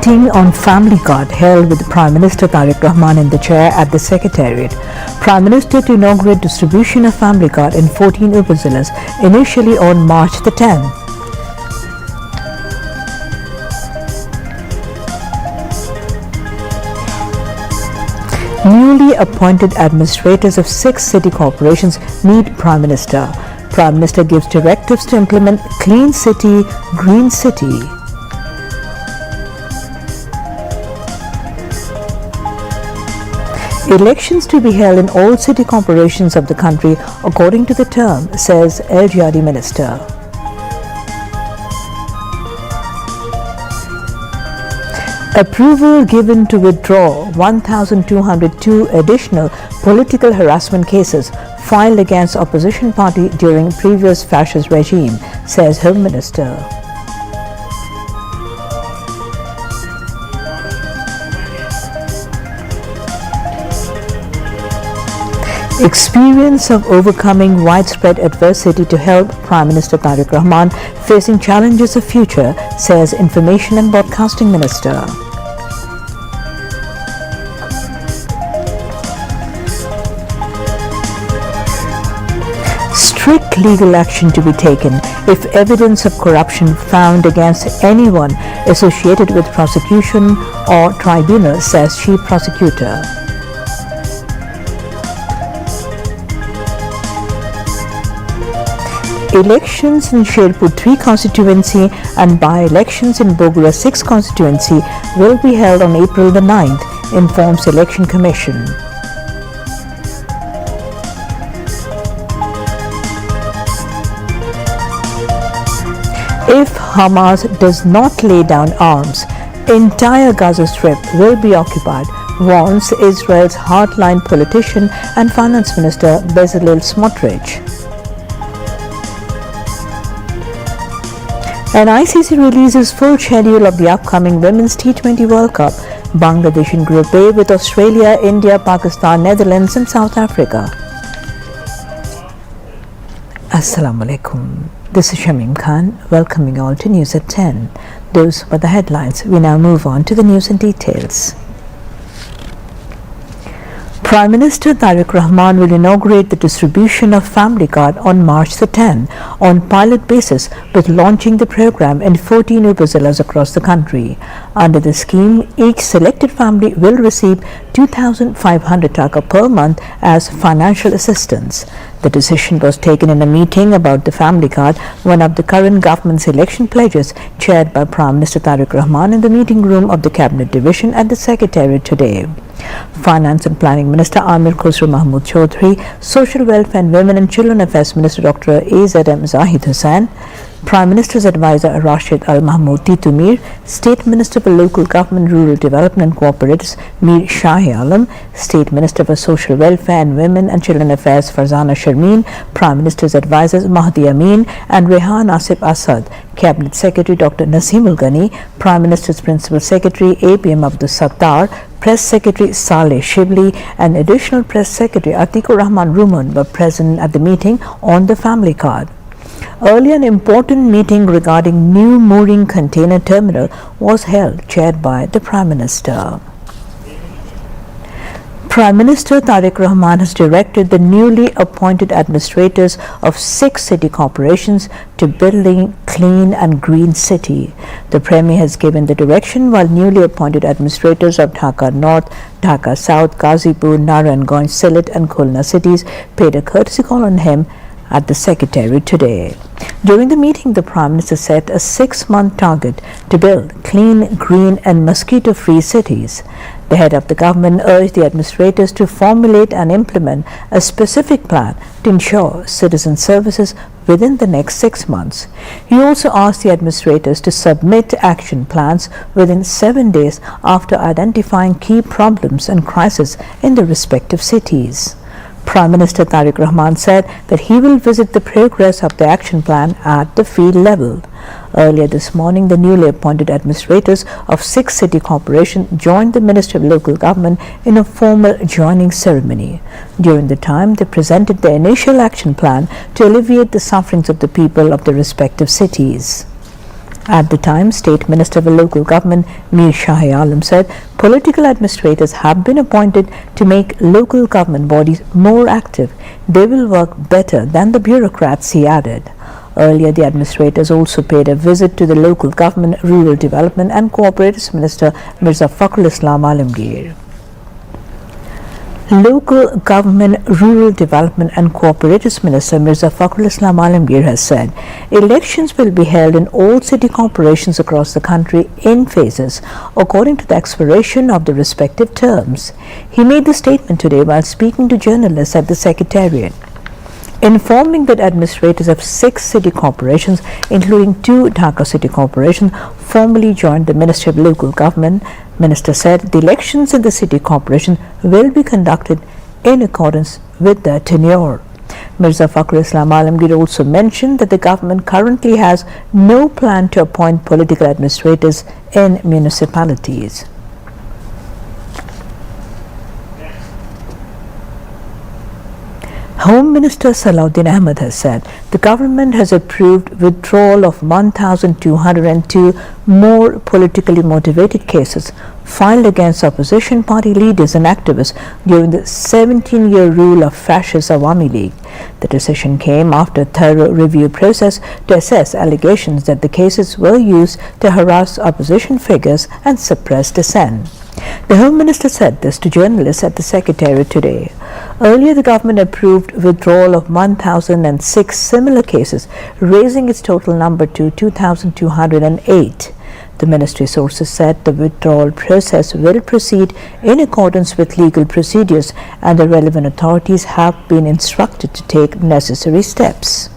Meeting on Family Card held with Prime Minister Tariq Rahman in the chair at the Secretariat. Prime Minister to inaugurate distribution of Family Card in 14 upazilas, initially on March the 10th. Newly appointed administrators of 6 city corporations meet Prime Minister. Prime Minister gives directives to implement Clean City, Green City. Elections to be held in all city corporations of the country according to the term, says LGRD Minister. Approval given to withdraw 1,202 additional political harassment cases filed against opposition party during previous fascist regime, says Home Minister. Experience of overcoming widespread adversity to help Prime Minister Tariq Rahman facing challenges of future, says Information and Broadcasting Minister. Strict legal action to be taken if evidence of corruption found against anyone associated with prosecution or tribunal, says Chief Prosecutor. Elections in Sherpur 3 constituency and by-elections in Bogura 6 constituency will be held on April the 9th, informs Election Commission. If Hamas does not lay down arms, entire Gaza Strip will be occupied, warns Israel's hardline politician and Finance Minister Bezalel Smotrich. And ICC releases full schedule of the upcoming Women's T20 World Cup, Bangladesh in Group A with Australia, India, Pakistan, Netherlands and South Africa. Assalamu alaikum. This is Shamim Khan, welcoming all to News at 10. Those were the headlines. We now move on to the news and details. Prime Minister Tariq Rahman will inaugurate the distribution of Family Card on March the 10th on pilot basis, with launching the program in 14 upazilas across the country. Under the scheme, each selected family will receive 2,500 taka per month as financial assistance. The decision was taken in a meeting about the Family Card, one of the current government's election pledges, chaired by Prime Minister Tariq Rahman in the meeting room of the Cabinet Division at the Secretariat today. Finance and Planning Minister Amir Khusro Mahmood Chaudhry, Social Welfare and Women and Children Affairs Minister Dr. A.Z.M. Zahid Hussain, Prime Minister's Advisor Rashid Al Mahmood Titu Mir, State Minister for Local Government, Rural Development and Cooperatives Mir Shahi Alam, State Minister for Social Welfare and Women and Children Affairs Farzana Sharmeen, Prime Minister's Advisors Mahdi Amin and Rehan Asif Asad, Cabinet Secretary Dr. Naseemul Ghani, Prime Minister's Principal Secretary APM Abdul Sattar, Press Secretary Saleh Shibli and Additional Press Secretary Atikur Rahman Rumun were present at the meeting on the Family Card. Earlier, an important meeting regarding new mooring container terminal was held, chaired by the Prime Minister. Prime Minister Tariq Rahman has directed the newly appointed administrators of 6 city corporations to building clean and green city. The Premier has given the direction, while newly appointed administrators of Dhaka North, Dhaka South, Ghazipur, Narayanganj, Sylhet and Khulna cities paid a courtesy call on him at the Secretariat today. During the meeting, the Prime Minister set a 6-month target to build clean, green and mosquito-free cities. The head of the government urged the administrators to formulate and implement a specific plan to ensure citizen services within the next 6 months. He also asked the administrators to submit action plans within 7 days after identifying key problems and crises in the respective cities. Prime Minister Tariq Rahman said that he will visit the progress of the action plan at the field level. Earlier this morning, the newly appointed administrators of 6 city corporations joined the Ministry of Local Government in a formal joining ceremony. During the time, they presented their initial action plan to alleviate the sufferings of the people of the respective cities. At the time, State Minister for Local Government Mir Shah Alam said political administrators have been appointed to make local government bodies more active. They will work better than the bureaucrats, he added. Earlier, the administrators also paid a visit to the Local Government, Rural Development and Cooperatives Minister Mirza Fakhrul Islam Alamgir. Local Government, Rural Development and Cooperatives Minister Mirza Fakhrul Islam Alamgir has said elections will be held in all city corporations across the country in phases according to the expiration of the respective terms. He made the statement today while speaking to journalists at the Secretariat, informing that administrators of 6 city corporations, including 2 Dhaka city corporations, formally joined the Ministry of Local Government. Minister said the elections in the city corporation will be conducted in accordance with their tenure. Mirza Fakhrul Islam Alamgir also mentioned that the government currently has no plan to appoint political administrators in municipalities. Home Minister Salahuddin Ahmed has said the government has approved withdrawal of 1,202 more politically motivated cases filed against opposition party leaders and activists during the 17-year rule of fascist Awami League. The decision came after a thorough review process to assess allegations that the cases were used to harass opposition figures and suppress dissent. The Home Minister said this to journalists at the Secretariat today. Earlier, the government approved withdrawal of 1,006 similar cases, raising its total number to 2,208. The ministry sources said the withdrawal process will proceed in accordance with legal procedures and the relevant authorities have been instructed to take necessary steps.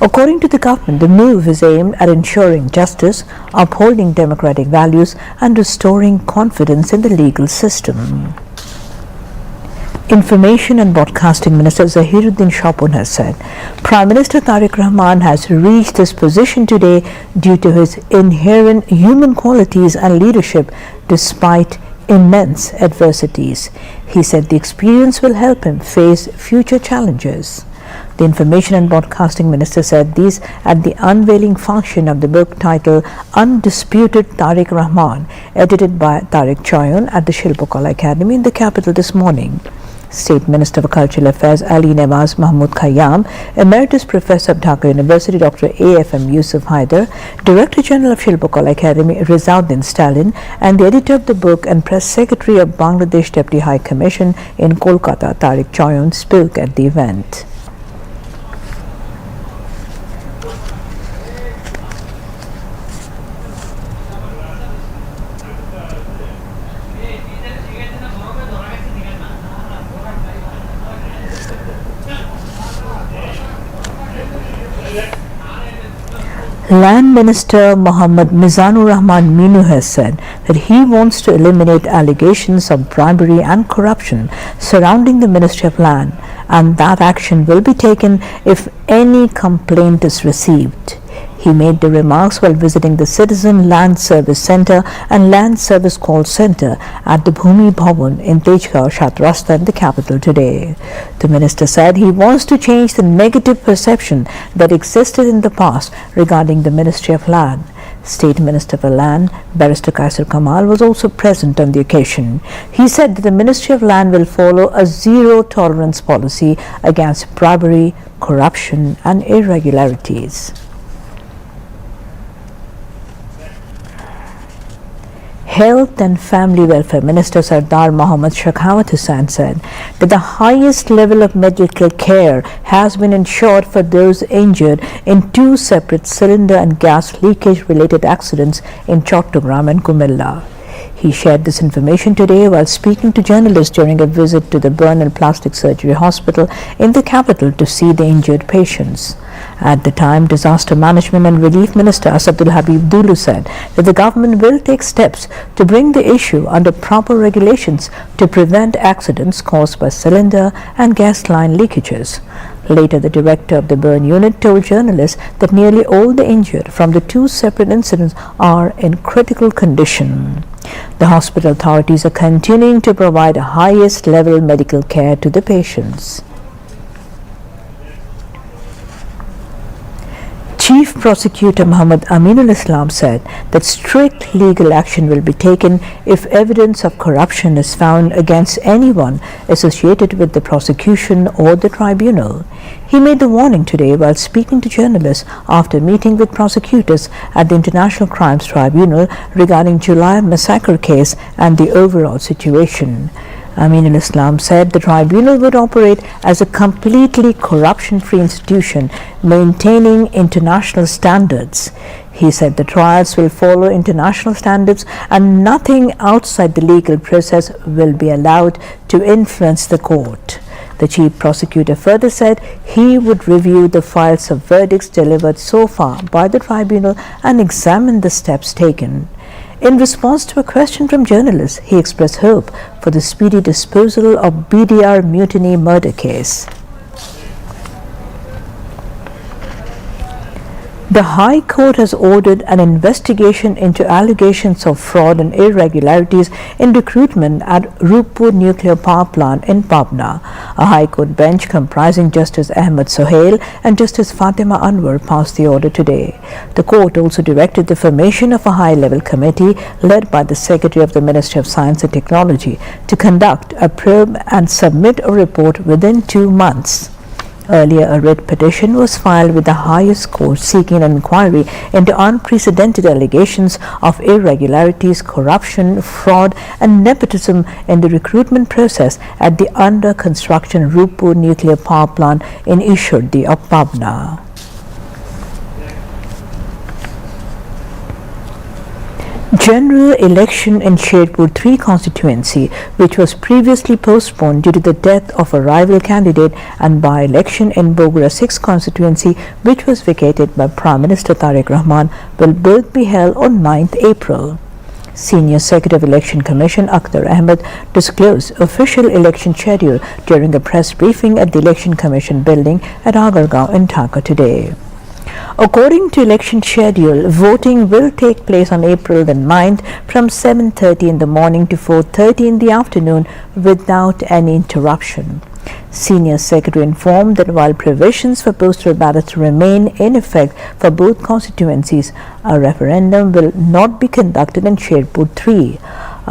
According to the government, the move is aimed at ensuring justice, upholding democratic values and restoring confidence in the legal system. Information and Broadcasting Minister Zahiruddin Shapun has said Prime Minister Tariq Rahman has reached this position today due to his inherent human qualities and leadership despite immense adversities. He said the experience will help him face future challenges. The Information and Broadcasting Minister said these at the unveiling function of the book titled Undisputed Tariq Rahman, edited by Tariq Choyon at the Shilpakala Academy in the capital this morning. State Minister for Cultural Affairs Ali Nawaz Mahmood Khayyam, Emeritus Professor of Dhaka University Dr. A.F.M. Yusuf Haider, Director General of Shilpakala Academy Rizauddin Stalin, and the editor of the book and Press Secretary of Bangladesh Deputy High Commission in Kolkata Tariq Choyon spoke at the event. Land Minister Mohammad Mizanur Rahman Minu has said that he wants to eliminate allegations of bribery and corruption surrounding the Ministry of Land, and that action will be taken if any complaint is received. He made the remarks while visiting the Citizen Land Service Centre and Land Service Call Centre at the Bhumi Bhavan in Tejgaon Shatrasta in the capital today. The minister said he wants to change the negative perception that existed in the past regarding the Ministry of Land. State Minister for Land, Barrister Kaisar Kamal, was also present on the occasion. He said that the Ministry of Land will follow a zero-tolerance policy against bribery, corruption and irregularities. Health and Family Welfare Minister Sardar Mohammad Shakhawat Hussain said that the highest level of medical care has been ensured for those injured in 2 separate cylinder and gas leakage related accidents in Chattogram and Kumilla. He shared this information today while speaking to journalists during a visit to the Burn and Plastic Surgery Hospital in the capital to see the injured patients. At the time, Disaster Management and Relief Minister Asadul Habib Dulu said that the government will take steps to bring the issue under proper regulations to prevent accidents caused by cylinder and gas line leakages. Later, the director of the burn unit told journalists that nearly all the injured from the 2 separate incidents are in critical condition. The hospital authorities are continuing to provide highest level medical care to the patients. Chief Prosecutor Muhammad Aminul Islam said that strict legal action will be taken if evidence of corruption is found against anyone associated with the prosecution or the tribunal. He made the warning today while speaking to journalists after meeting with prosecutors at the International Crimes Tribunal regarding July massacre case and the overall situation. Aminul Islam said the tribunal would operate as a completely corruption-free institution, maintaining international standards. He said the trials will follow international standards and nothing outside the legal process will be allowed to influence the court. The chief prosecutor further said he would review the files of verdicts delivered so far by the tribunal and examine the steps taken. In response to a question from journalists, he expressed hope for the speedy disposal of BDR mutiny murder case. The High Court has ordered an investigation into allegations of fraud and irregularities in recruitment at Rupur nuclear power plant in Pabna. A High Court bench comprising Justice Ahmed Sohail and Justice Fatima Anwar passed the order today. The court also directed the formation of a high-level committee led by the Secretary of the Ministry of Science and Technology to conduct a probe and submit a report within 2 months. Earlier, a writ petition was filed with the highest court seeking an inquiry into unprecedented allegations of irregularities, corruption, fraud and nepotism in the recruitment process at the under-construction Rupur nuclear power plant in Ishurdi of Pabna. General election in Sherpur 3 constituency, which was previously postponed due to the death of a rival candidate, and by-election in Bogra 6 constituency, which was vacated by Prime Minister Tariq Rahman, will both be held on 9th April. Senior Secretary of Election Commission Akhtar Ahmed disclosed official election schedule during a press briefing at the Election Commission building at Agargaon in Dhaka today. According to election schedule, voting will take place on April the 9th from 7:30 in the morning to 4:30 in the afternoon without any interruption. Senior Secretary informed that while provisions for postal ballots remain in effect for both constituencies, a referendum will not be conducted in Sherpur 3.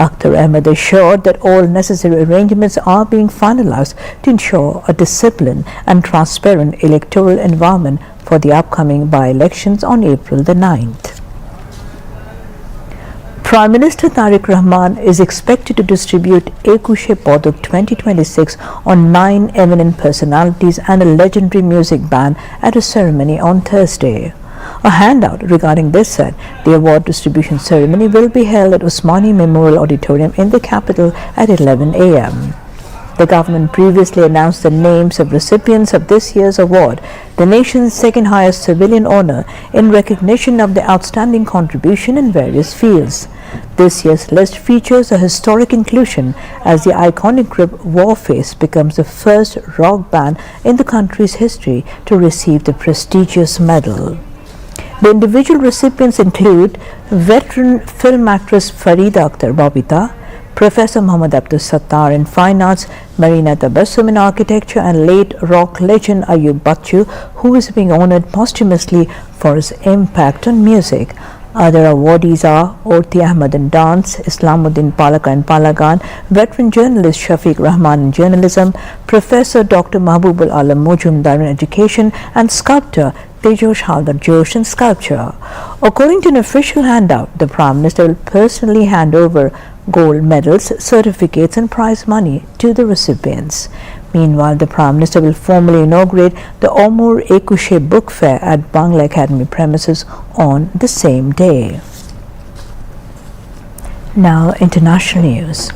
Akhtar Ahmed assured that all necessary arrangements are being finalized to ensure a disciplined and transparent electoral environment for the upcoming by-elections on April the 9th. Prime Minister Tariq Rahman is expected to distribute Ekushey Padak 2026 on 9 eminent personalities and a legendary music band at a ceremony on Thursday. A handout regarding this said the award distribution ceremony will be held at Osmani Memorial Auditorium in the capital at 11 a.m. The government previously announced the names of recipients of this year's award, the nation's second highest civilian honor, in recognition of the outstanding contribution in various fields. This year's list features a historic inclusion as the iconic group Warface becomes the first rock band in the country's history to receive the prestigious medal. The individual recipients include veteran film actress Farida Akhtar Babita, Professor Muhammad Abdul Sattar in Fine Arts, Marina Tabassum in Architecture, and late rock legend Ayub Bachchu, who is being honored posthumously for his impact on music. Other awardees are Orti Ahmad in Dance, Islamuddin Palaka in Palagan, veteran journalist Shafiq Rahman in Journalism, Professor Dr. Mahbubul Alam Mujumdar in Education, and sculptor Tejosh Haldar Josh in Sculpture. According to an official handout, the Prime Minister will personally hand over gold medals, certificates and prize money to the recipients. Meanwhile, the Prime Minister will formally inaugurate the Omur Ekushey Book Fair at Bangla Academy premises on the same day. Now, international news.